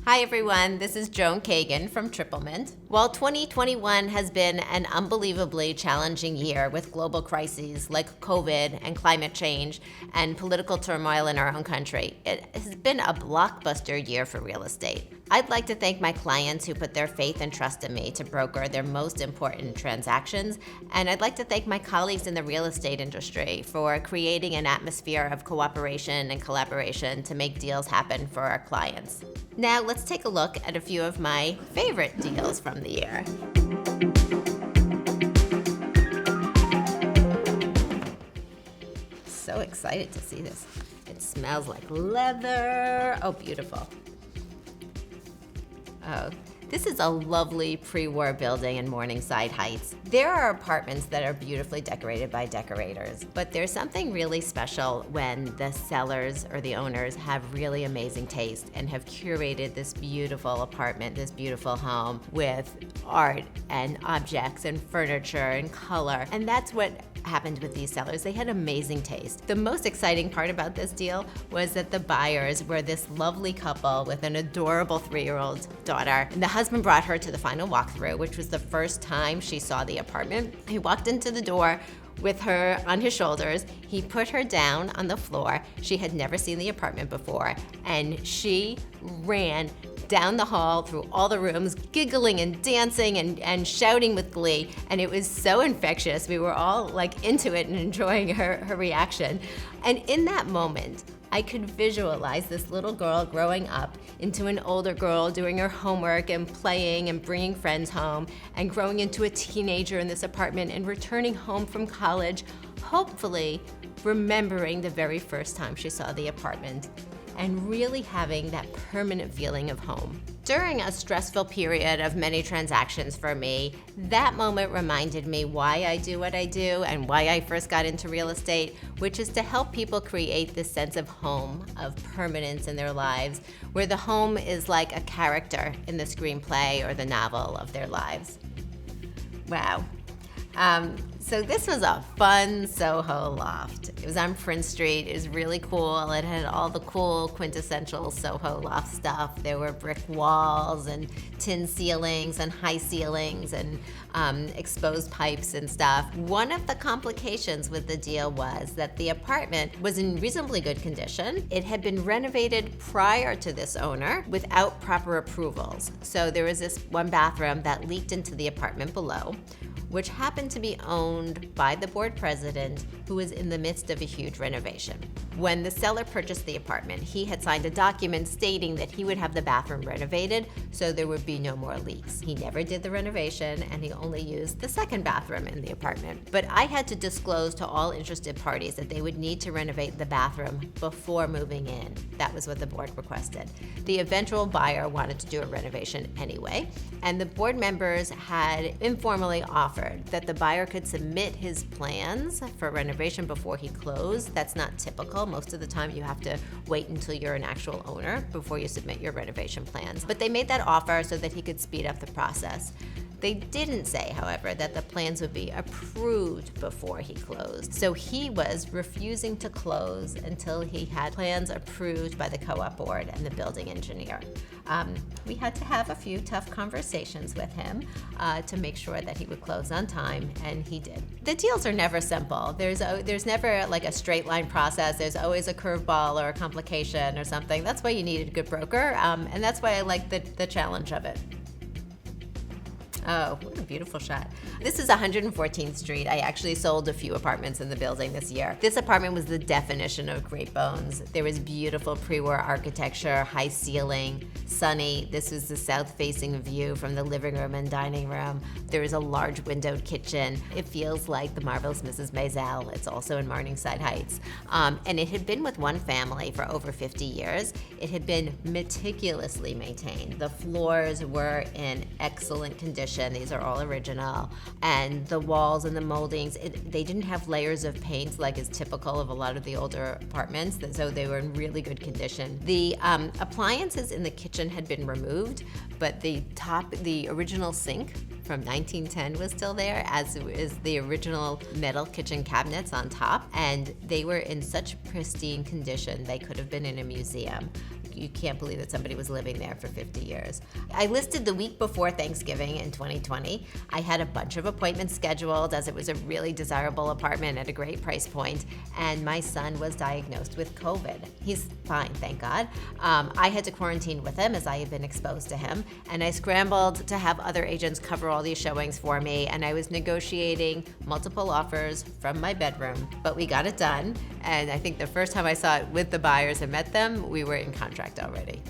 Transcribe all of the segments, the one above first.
Hi everyone, this is Joan Kagan from Triplemint. While 2021 has been an unbelievably challenging year with global crises like COVID and climate change and political turmoil in our own country, it has been a blockbuster year for real estate. I'd like to thank my clients who put their faith and trust in me to broker their most important transactions, and I'd like to thank my colleagues in the real estate industry for creating an atmosphere of cooperation and collaboration to make deals happen for our clients. Now let's take a look at a few of my favorite deals from the year. So excited to see this. It smells like leather. Oh, beautiful. Oh, this is a lovely pre-war building in Morningside Heights. There are apartments that are beautifully decorated by decorators, but there's something really special when the sellers or the owners have really amazing taste and have curated this beautiful apartment, this beautiful home with art and objects and furniture and color. And that's what happened with these sellers. They had amazing taste. The most exciting part about this deal was that the buyers were this lovely couple with an adorable 3-year-old daughter. And the husband brought her to the final walkthrough, which was the first time she saw the apartment. He walked into the door with her on his shoulders. He put her down on the floor. She had never seen the apartment before, and she ran down the hall through all the rooms, giggling and dancing and shouting with glee, and it was so infectious. We were all like into it and enjoying her reaction. And in that moment, I could visualize this little girl growing up into an older girl, doing her homework and playing and bringing friends home, and growing into a teenager in this apartment and returning home from college, hopefully remembering the very first time she saw the apartment and really having that permanent feeling of home. During a stressful period of many transactions for me, that moment reminded me why I do what I do and why I first got into real estate, which is to help people create this sense of home, of permanence in their lives, where the home is like a character in the screenplay or the novel of their lives. Wow. So this was a fun Soho loft. It was on Prince Street. It was really cool. It had all the cool quintessential Soho loft stuff. There were brick walls and tin ceilings and high ceilings and exposed pipes and stuff. One of the complications with the deal was that the apartment was in reasonably good condition. It had been renovated prior to this owner without proper approvals. So there was this one bathroom that leaked into the apartment below, which happened to be owned by the board president, who was in the midst of a huge renovation. When the seller purchased the apartment, he had signed a document stating that he would have the bathroom renovated so there would be no more leaks. He never did the renovation, and he only used the second bathroom in the apartment. But I had to disclose to all interested parties that they would need to renovate the bathroom before moving in. That was what the board requested. The eventual buyer wanted to do a renovation anyway, and the board members had informally offered that the buyer could submit his plans for renovation before he closed. That's not typical. Most of the time you have to wait until you're an actual owner before you submit your renovation plans. But they made that offer so that he could speed up the process. They didn't say, however, that the plans would be approved before he closed. So he was refusing to close until he had plans approved by the co-op board and the building engineer. We had to have a few tough conversations with him to make sure that he would close on time, and he did. The deals are never simple. There's never like a straight line process. There's always a curveball or a complication or something. That's why you need a good broker, and that's why I like the challenge of it. Oh, what a beautiful shot. This is 114th Street. I actually sold a few apartments in the building this year. This apartment was the definition of great bones. There was beautiful pre-war architecture, high ceiling, sunny. This was the south-facing view from the living room and dining room. There is a large windowed kitchen. It feels like the Marvelous Mrs. Maisel. It's also in Morningside Heights. And it had been with one family for over 50 years. It had been meticulously maintained. The floors were in excellent condition. These are all original. And the walls and the moldings, they didn't have layers of paint like is typical of a lot of the older apartments, so they were in really good condition. The appliances in the kitchen had been removed, but the original sink from 1910 was still there, as is the original metal kitchen cabinets on top, and they were in such pristine condition they could have been in a museum. you can't believe that somebody was living there for 50 years. I listed the week before Thanksgiving in 2020. I had a bunch of appointments scheduled as it was a really desirable apartment at a great price point, and my son was diagnosed with COVID. He's fine, thank God. I had to quarantine with him as I had been exposed to him, and I scrambled to have other agents cover all these showings for me, and I was negotiating multiple offers from my bedroom, but we got it done, and I think the first time I saw it with the buyers and met them, we were in contract already.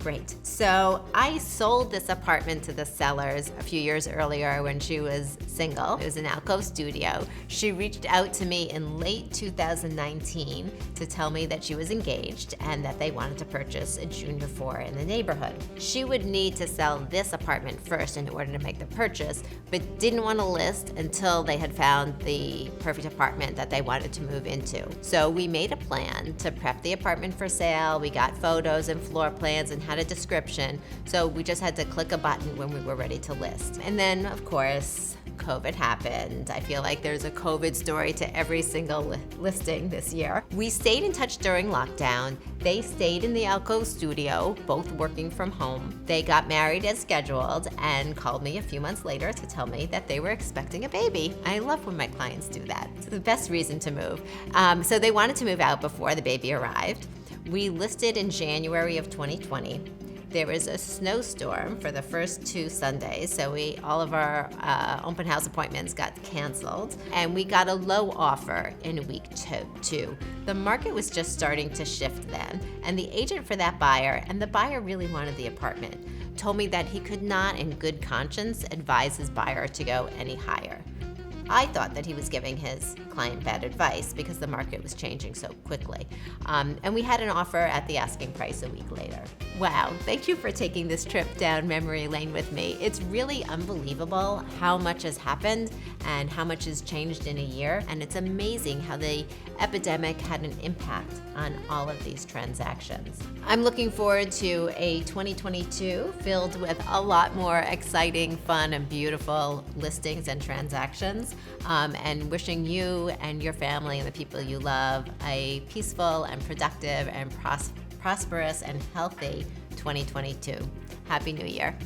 Great. So I sold this apartment to the sellers a few years earlier when she was single. It was an alcove studio. She reached out to me in late 2019 to tell me that she was engaged and that they wanted to purchase a junior floor in the neighborhood. She would need to sell this apartment first in order to make the purchase, but didn't want to list until they had found the perfect apartment that they wanted to move into. So we made a plan to prep the apartment for sale. We got photos and floor plans and had a description, so we just had to click a button when we were ready to list. And then, of course, COVID happened. I feel like there's a COVID story to every single listing this year. We stayed in touch during lockdown. They stayed in the alcove studio, both working from home. They got married as scheduled and called me a few months later to tell me that they were expecting a baby. I love when my clients do that. It's the best reason to move. So they wanted to move out before the baby arrived. We listed in January of 2020. There was a snowstorm for the first 2 Sundays, so all of our open house appointments got canceled, and we got a low offer in week two. The market was just starting to shift then, and the agent for that buyer, and the buyer really wanted the apartment, told me that he could not in good conscience advise his buyer to go any higher. I thought that he was giving his client bad advice because the market was changing so quickly. And we had an offer at the asking price a week later. Wow, thank you for taking this trip down memory lane with me. It's really unbelievable how much has happened and how much has changed in a year. And it's amazing how the epidemic had an impact on all of these transactions. I'm looking forward to a 2022 filled with a lot more exciting, fun, and beautiful listings and transactions. And wishing you and your family and the people you love a peaceful and productive and prosperous and healthy 2022. Happy New Year.